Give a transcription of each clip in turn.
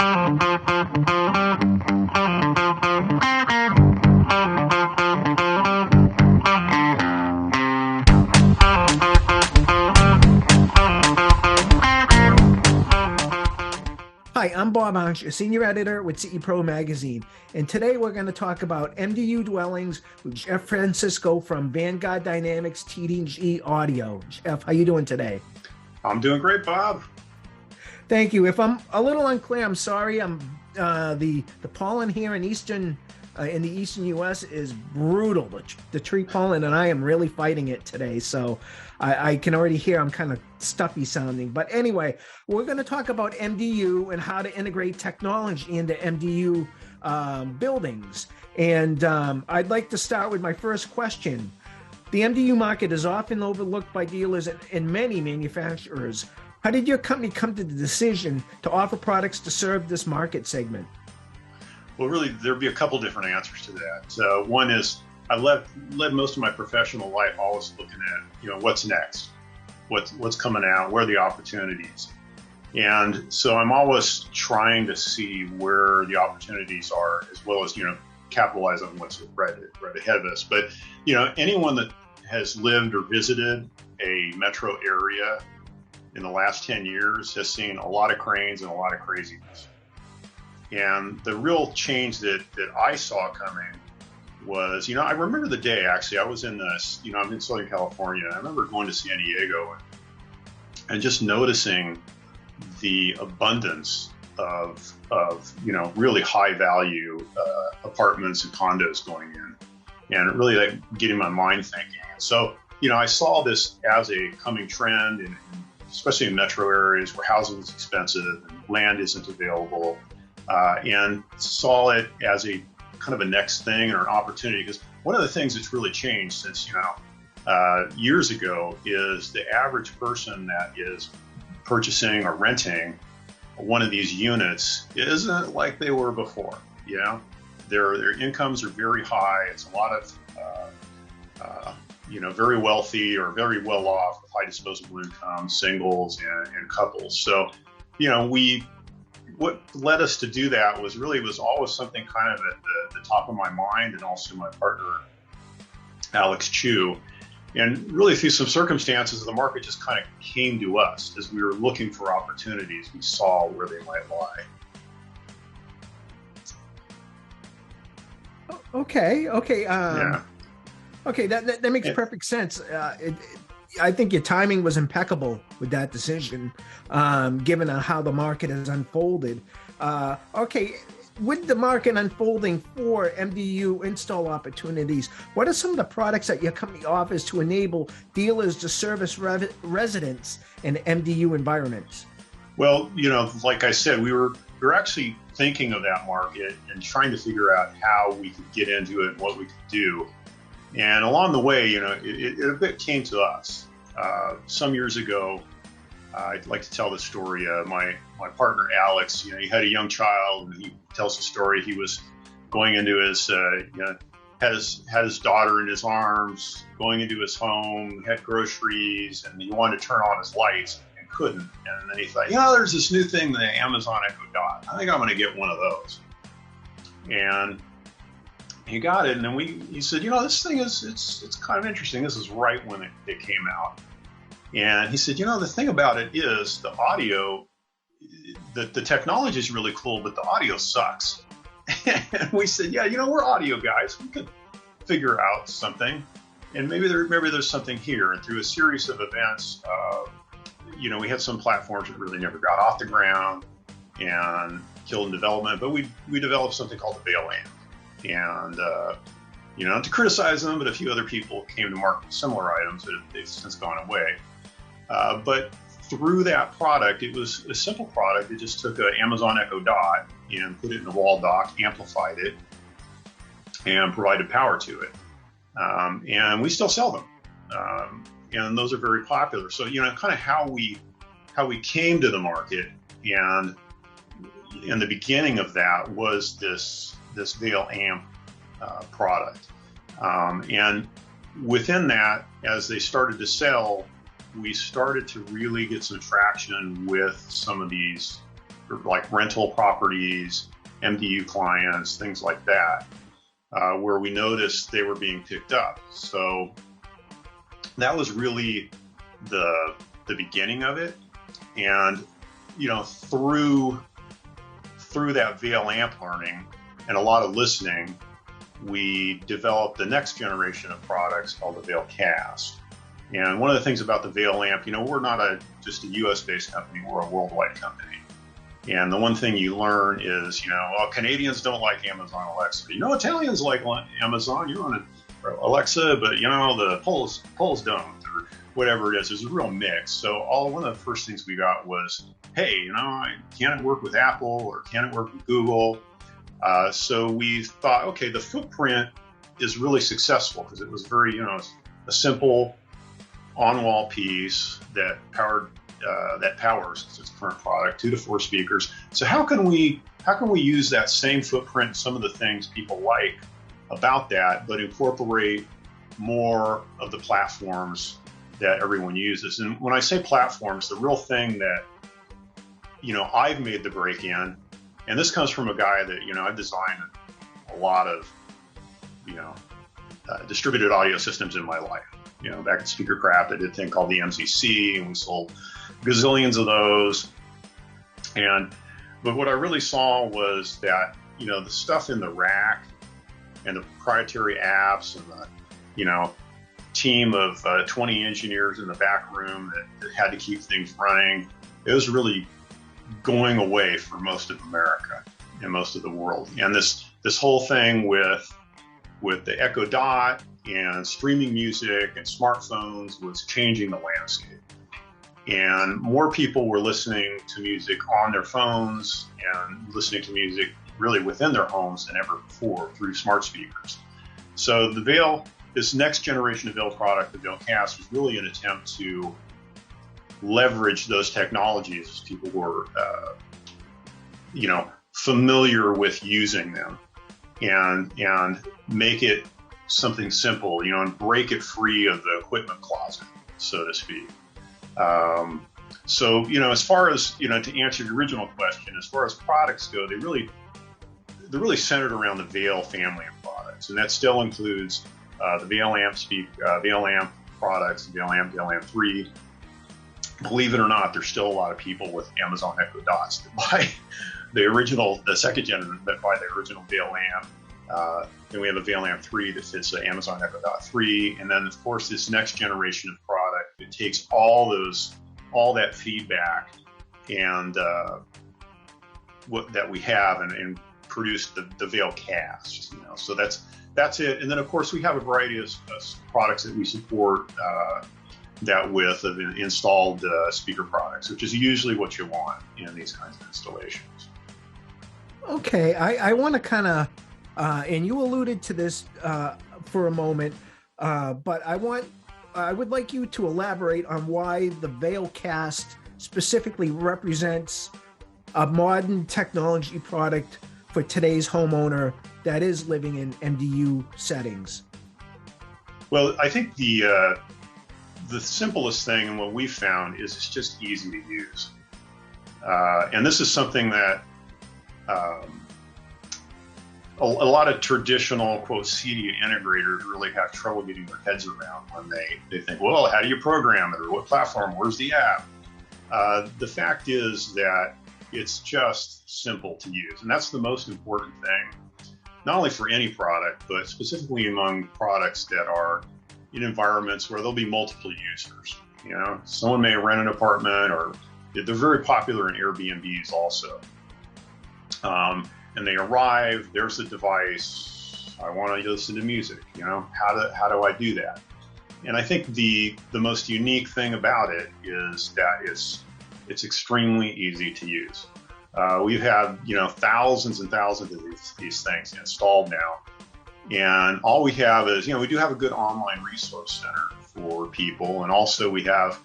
Hi, I'm Bob Ansch, a senior editor with CE Pro Magazine, and today we're going to talk about MDU dwellings with Jeff Francisco from Vanguard Dynamics TDG Audio. Jeff, how you doing today? I'm doing great, Bob. Thank you. If I'm a little unclear, I'm sorry. The pollen here in the eastern U.S. is brutal. The tree pollen, and I am really fighting it today. So I can already hear I'm kind of stuffy sounding. But anyway, we're going to talk about MDU and how to integrate technology into MDU buildings. And I'd like to start with my first question. The MDU market is often overlooked by dealers and many manufacturers. How did your company come to the decision to offer products to serve this market segment? Well, really, there'd be a couple different answers to that. One is I led most of my professional life always looking at, what's next, what's coming out, where are the opportunities. And so I'm always trying to see where the opportunities are, as well as, capitalize on what's right ahead of us. But, anyone that has lived or visited a metro area in the last 10 years has seen a lot of cranes and a lot of craziness. And the real change that I saw coming was, I remember the day, actually, I was I'm in Southern California. I remember going to San Diego and just noticing the abundance of really high value apartments and condos going in, and really like getting my mind thinking. So, I saw this as a coming trend, especially in metro areas where housing is expensive and land isn't available, and saw it as a kind of a next thing or an opportunity. Because one of the things that's really changed since years ago is the average person that is purchasing or renting one of these units isn't like they were before. Their incomes are very high. It's a lot of very wealthy or very well off with high disposable income, singles and couples. So, what led us to do that was always something kind of at the top of my mind, and also my partner, Alex Chu. And really through some circumstances, the market just kind of came to us as we were looking for opportunities. We saw where they might lie. Okay. Yeah. Okay, that makes perfect sense. I think your timing was impeccable with that decision, given how the market has unfolded. Okay, with the market unfolding for MDU install opportunities, what are some of the products that your company offers to enable dealers to service residents in MDU environments? Well, like I said, we were actually thinking of that market and trying to figure out how we could get into it and what we could do. And along the way, it a bit came to us. Some years ago, I'd like to tell the story. My partner Alex, he had a young child, and he tells the story. He was going into his, had his daughter in his arms, going into his home, had groceries, and he wanted to turn on his lights and couldn't. And then he thought, there's this new thing, the Amazon Echo Dot. I think I'm going to get one of those. And he got it, and then he said, this thing it's kind of interesting. This is right when it came out. And he said, the thing about it is the audio, the technology is really cool, but the audio sucks. And we said, we're audio guys. We could figure out something, and maybe there's something here. And through a series of events, we had some platforms that really never got off the ground and killed in development, but we developed something called the VAIL amp. And, not to criticize them, but a few other people came to market with similar items that they've since gone away. But through that product, it was a simple product. It just took an Amazon Echo Dot and put it in a wall dock, amplified it, and provided power to it. And we still sell them. And those are very popular. So, kind of how we came to the market, and in the beginning of that was this VAIL amp product. And within that, as they started to sell, we started to really get some traction with some of these like rental properties, MDU clients, things like that, where we noticed they were being picked up. So that was really the beginning of it. And, through that VAIL amp learning and a lot of listening, we developed the next generation of products called the VAIL Cast. And one of the things about the VAIL amp, we're not just a US-based company, we're a worldwide company. And the one thing you learn is, Canadians don't like Amazon Alexa. Italians like Amazon, you're on Alexa, but, the Poles don't, or whatever it is. There's a real mix. So one of the first things we got was, hey, can it work with Apple or can it work with Google? So we thought, okay, the footprint is really successful because it was very, a simple on-wall piece that powers its current product, 2 to 4 speakers. So how can we use that same footprint, some of the things people like about that, but incorporate more of the platforms that everyone uses? And when I say platforms, the real thing that I've made the break in, and this comes from a guy that I've designed a lot of distributed audio systems in my life. Back at Speakercraft, I did a thing called the MCC, and we sold gazillions of those. But what I really saw was that the stuff in the rack and the proprietary apps and the team of 20 engineers in the back room that had to keep things running, it was really going away for most of America and most of the world. And this whole thing with the Echo Dot and streaming music and smartphones was changing the landscape. And more people were listening to music on their phones and listening to music really within their homes than ever before through smart speakers. So this next generation of VAIL product, the VAIL Cast, was really an attempt to leverage those technologies as people were, familiar with using them, and make it something simple, and break it free of the equipment closet, so to speak. So as far as to answer the original question, as far as products go, they're really centered around the VAIL family of products, and that still includes the VAIL amp products, VAIL amp 3. Believe it or not, there's still a lot of people with Amazon Echo Dots that buy the second gen, that buy the original VAIL amp. Then we have a VAIL amp 3 that fits the Amazon Echo Dot 3. And then, of course, this next generation of product, it takes all that feedback and that we have and produce the VAIL Cast. So that's it. And then, of course, we have a variety of products that we support that with of installed speaker products, which is usually what you want in these kinds of installations. Okay, I want to kind of, and you alluded to this for a moment, but I would like you to elaborate on why the VAIL Cast specifically represents a modern technology product for today's homeowner that is living in MDU settings. Well, I think the simplest thing and what we've found is it's just easy to use. And this is something that a lot of traditional, quote, CD integrators really have trouble getting their heads around when they think, well, how do you program it, or what platform, where's the app? The fact is that it's just simple to use. And that's the most important thing, not only for any product, but specifically among products that are in environments where there'll be multiple users. Someone may rent an apartment, or they're very popular in Airbnbs also. And they arrive, there's the device, I want to listen to music, how do I do that? And I think the most unique thing about it is that it's extremely easy to use. We've had, thousands and thousands of these things installed now. And all we have is, we do have a good online resource center for people. And also we have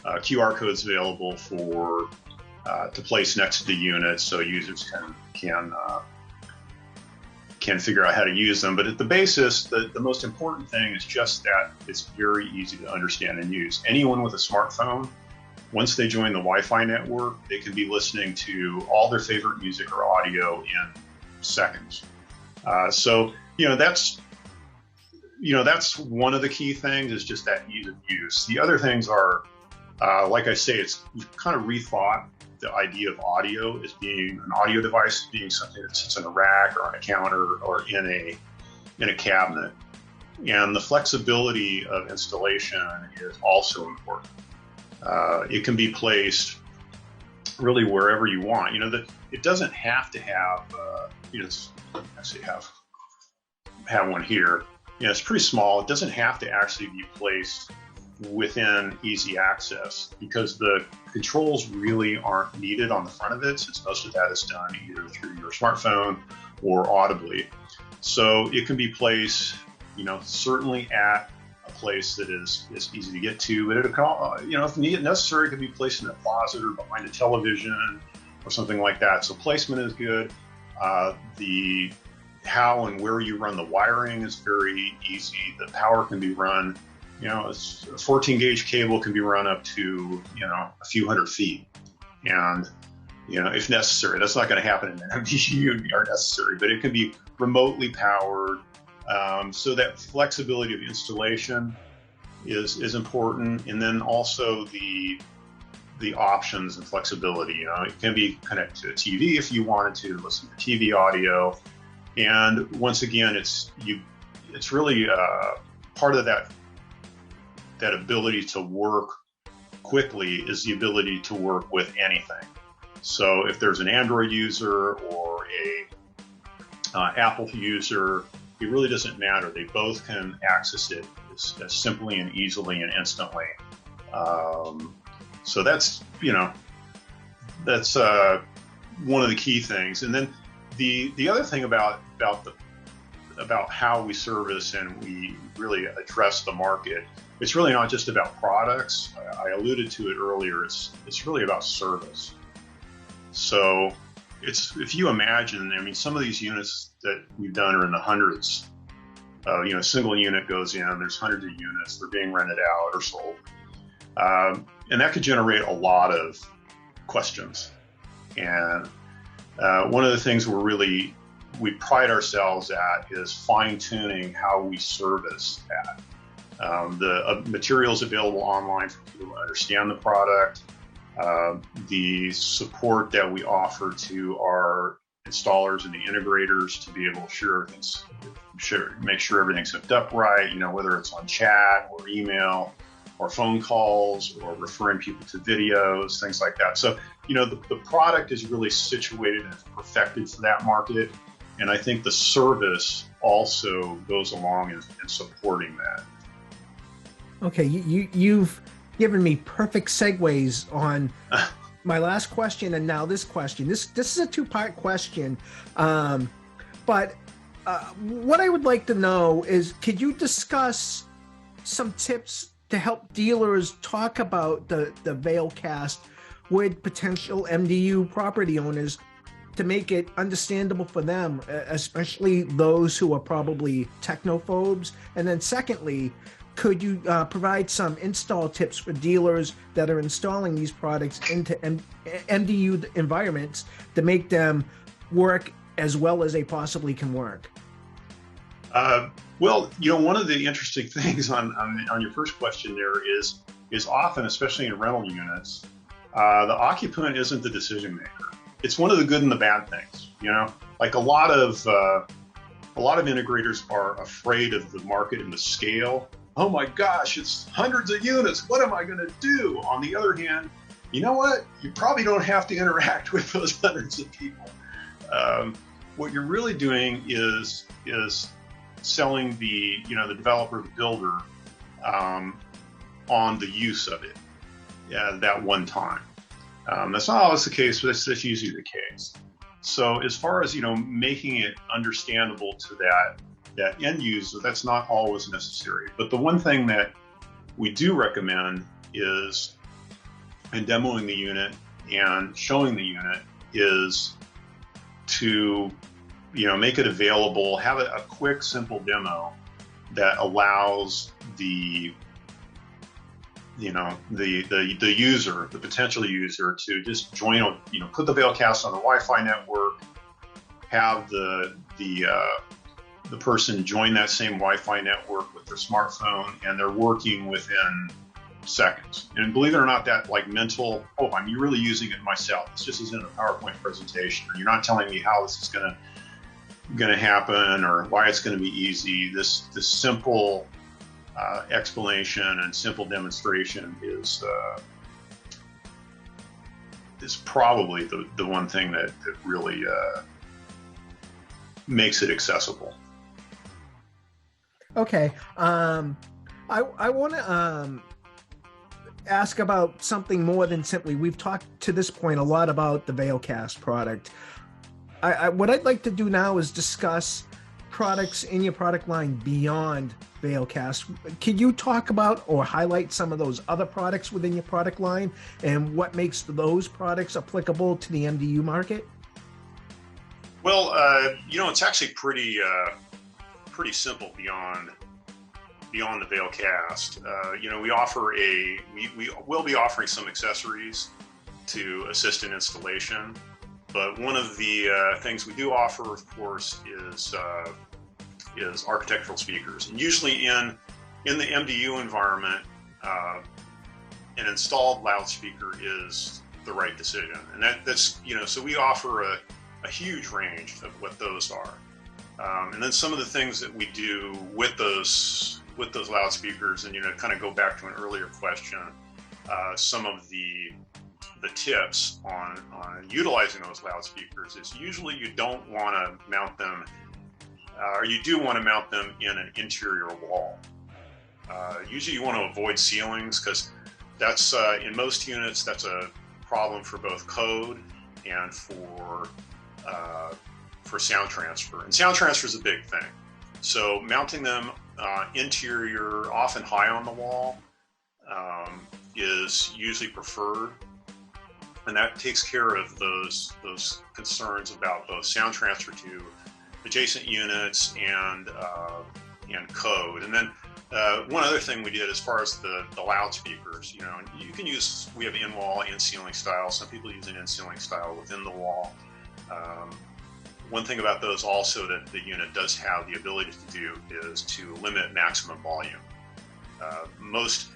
QR codes available to place next to the unit, so users can figure out how to use them. But at the basis, the most important thing is just that it's very easy to understand and use. Anyone with a smartphone once they join the Wi-Fi network, they can be listening to all their favorite music or audio in seconds. So that's one of the key things, is just that ease of use. The other things are, like I say, we've kind of rethought the idea of audio as being an audio device, being something that sits in a rack or on a counter or in a cabinet. And the flexibility of installation is also important. It can be placed really wherever you want. It doesn't have to have, actually have one here. It's pretty small. It doesn't have to actually be placed within easy access, because the controls really aren't needed on the front of it, since most of that is done either through your smartphone or audibly. So it can be placed, certainly at a place that is easy to get to, but it can, if necessary, it can be placed in a closet or behind a television or something like that. So placement is good. The how and where you run the wiring is very easy. The power can be run, a 14 gauge cable can be run up to, a few hundred feet. And, if necessary, that's not going to happen in an MDU or necessary, but it can be remotely powered. So that flexibility of installation is important. And then also the options and flexibility, it can be connected to a TV if you wanted to listen to TV audio. And once again, it's really part of that ability to work quickly is the ability to work with anything. So if there's an Android user or a Apple user, it really doesn't matter. They both can access it as simply and easily and instantly. So that's one of the key things. And then the other thing about how we service and we really address the market, it's really not just about products. I alluded to it earlier. It's really about service. So if you imagine, some of these units that we've done are in the hundreds. A single unit goes in, there's hundreds of units, they're being rented out or sold. And that could generate a lot of questions. And one of the things we pride ourselves at is fine-tuning how we service that. The materials available online for people to understand the product, the support that we offer to our installers and the integrators to be able to make sure everything's hooked up right, whether it's on chat or email or phone calls or referring people to videos, things like that. So, the product is really situated and perfected for that market. And I think the service also goes along in supporting that. Okay, you've given me perfect segues on my last question and now this question. This is a two-part question, but what I would like to know is, could you discuss some tips to help dealers talk about the VAIL Cast with potential MDU property owners to make it understandable for them, especially those who are probably technophobes? And then secondly, could you provide some install tips for dealers that are installing these products into MDU environments to make them work as well as they possibly can work? Well, one of the interesting things on your first question there is often, especially in rental units, the occupant isn't the decision maker. It's one of the good and the bad things. Like a lot of integrators are afraid of the market and the scale. Oh my gosh, it's hundreds of units. What am I going to do? On the other hand, you know what? You probably don't have to interact with those hundreds of people. What you're really doing is selling the developer, the builder, on the use of it that one time. That's not always the case, but that's usually the case. So as far as making it understandable to that end user, that's not always necessary. But the one thing that we do recommend is, in demoing the unit and showing the unit, is to make it available, have a quick, simple demo that allows the the user, the potential user, to just join, put the VAIL Cast on the Wi-Fi network, have the person join that same Wi-Fi network with their smartphone, and they're working within seconds. And believe it or not, that like mental, oh, I'm really using it myself. This just isn't a PowerPoint presentation. You're not telling me how this is going to happen or why it's going to be easy. This simple explanation and simple demonstration is probably the one thing that really makes it accessible. Okay. I want to ask about something more than simply, we've talked to this point a lot about the VAIL Cast product. What I'd like to do now is discuss products in your product line beyond VAIL Cast. Can you talk about or highlight some of those other products within your product line and what makes those products applicable to the MDU market? Well, it's actually pretty simple beyond the VAIL Cast. We offer we will be offering some accessories to assist in installation, but one of the things we do offer, of course, is architectural speakers. And usually in the MDU environment, an installed loudspeaker is the right decision, and that's so we offer a huge range of what those are. And then some of the things that we do with those loudspeakers, and kind of go back to an earlier question, some of the tips on utilizing those loudspeakers is usually you don't want to mount them, or you do want to mount them in an interior wall. Usually you want to avoid ceilings, because that's in most units that's a problem for both code and for sound transfer. And sound transfer is a big thing. So mounting them interior, often high on the wall, is usually preferred. And that takes care of those concerns about both sound transfer to adjacent units and code. And then one other thing we did as far as the loudspeakers, you can use, we have in-wall, in-ceiling style. Some people use an in-ceiling style within the wall. One thing about those also that the unit does have the ability to do is to limit maximum volume. Most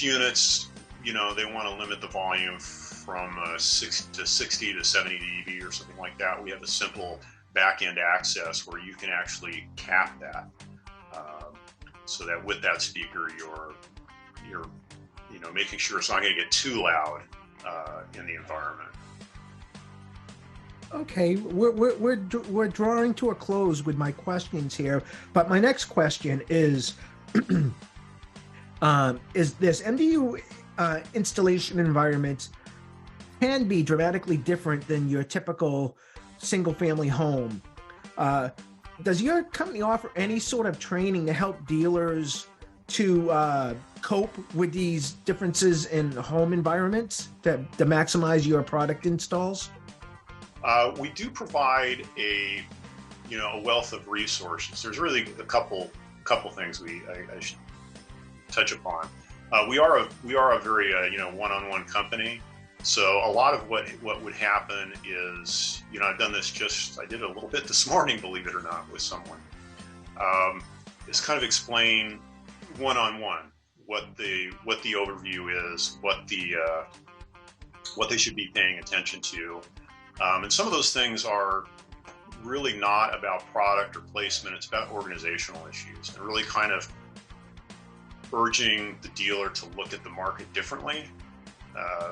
units, they want to limit the volume from 60 to 70 dB or something like that. We have a simple back-end access where you can actually cap that, so that with that speaker you're making sure it's not going to get too loud in the environment. Okay, we're drawing to a close with my questions here, but my next question is this MDU installation environment can be dramatically different than your typical single-family home. Does your company offer any sort of training to help dealers to cope with these differences in home environments to maximize your product installs? We do provide a wealth of resources. There's really a couple things I should touch upon. We are a very one-on-one company. So a lot of what would happen is, I've done this I did a little bit this morning, believe it or not, with someone. Is kind of explain one-on-one what the overview is, what they should be paying attention to. And some of those things are really not about product or placement. It's about organizational issues, and really kind of urging the dealer to look at the market differently.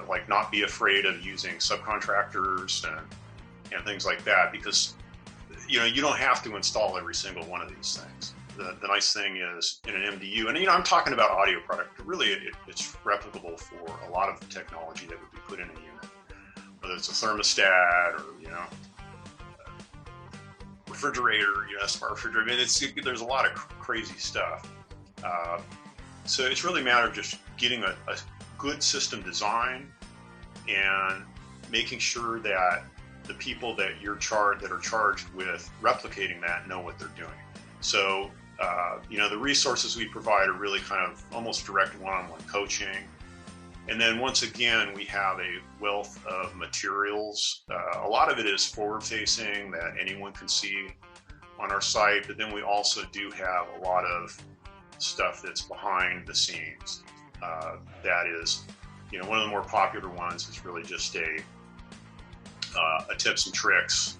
Like not be afraid of using subcontractors and things like that, because you don't have to install every single one of these things. The nice thing is in an MDU, and I'm talking about audio product, really it's replicable for a lot of the technology that would be put in a unit, whether it's a thermostat or refrigerator, smart refrigerator. I mean, there's a lot of crazy stuff. So it's really a matter of just getting a good system design and making sure that the people that are charged with replicating that know what they're doing. So, the resources we provide are really kind of almost direct one-on-one coaching. And then once again, we have a wealth of materials. A lot of it is forward-facing that anyone can see on our site, but then we also do have a lot of stuff that's behind the scenes. That is, one of the more popular ones is really just a tips and tricks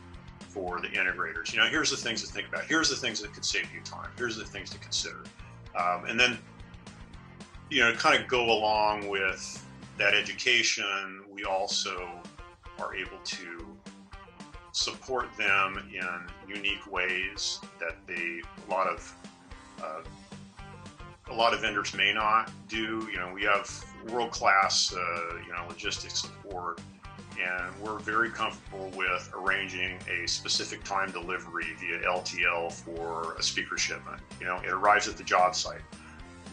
for the integrators. Here's the things to think about. Here's the things that could save you time. Here's the things to consider. And then, kind of go along with that education, we also are able to support them in unique ways that a lot of vendors may not do. We have world-class, logistics support, and we're very comfortable with arranging a specific time delivery via LTL for a speaker shipment. It arrives at the job site.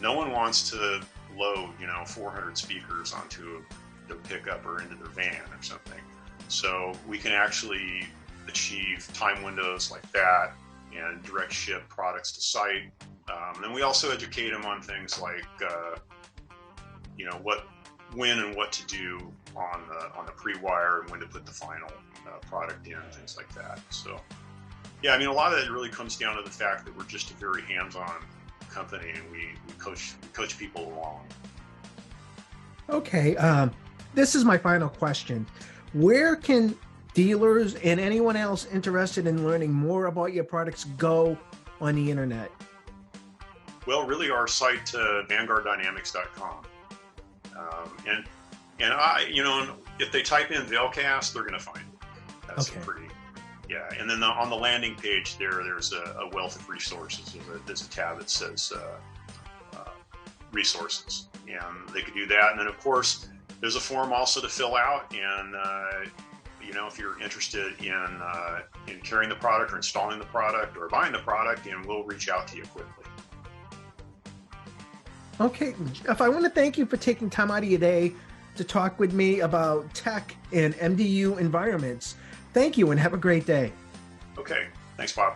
No one wants to load, 400 speakers onto their pickup or into their van or something. So we can actually achieve time windows like that and direct ship products to site. And we also educate them on things like, when and what to do on the pre-wire and when to put the final product in, things like that. So, yeah, a lot of it really comes down to the fact that we're just a very hands-on company, and we coach people along. Okay, this is my final question. Where can dealers and anyone else interested in learning more about your products go on the internet? Well, really, our site, vanguarddynamics.com. And I, if they type in VAIL Cast, they're going to find it. That's okay. Yeah. And then on the landing page there's a wealth of resources. There's a tab that says resources, and they could do that. And then, of course, there's a form also to fill out. And if you're interested in carrying the product or installing the product or buying the product, and we'll reach out to you quickly. Okay, Jeff, I want to thank you for taking time out of your day to talk with me about tech and MDU environments. Thank you, and have a great day. Okay, thanks, Bob.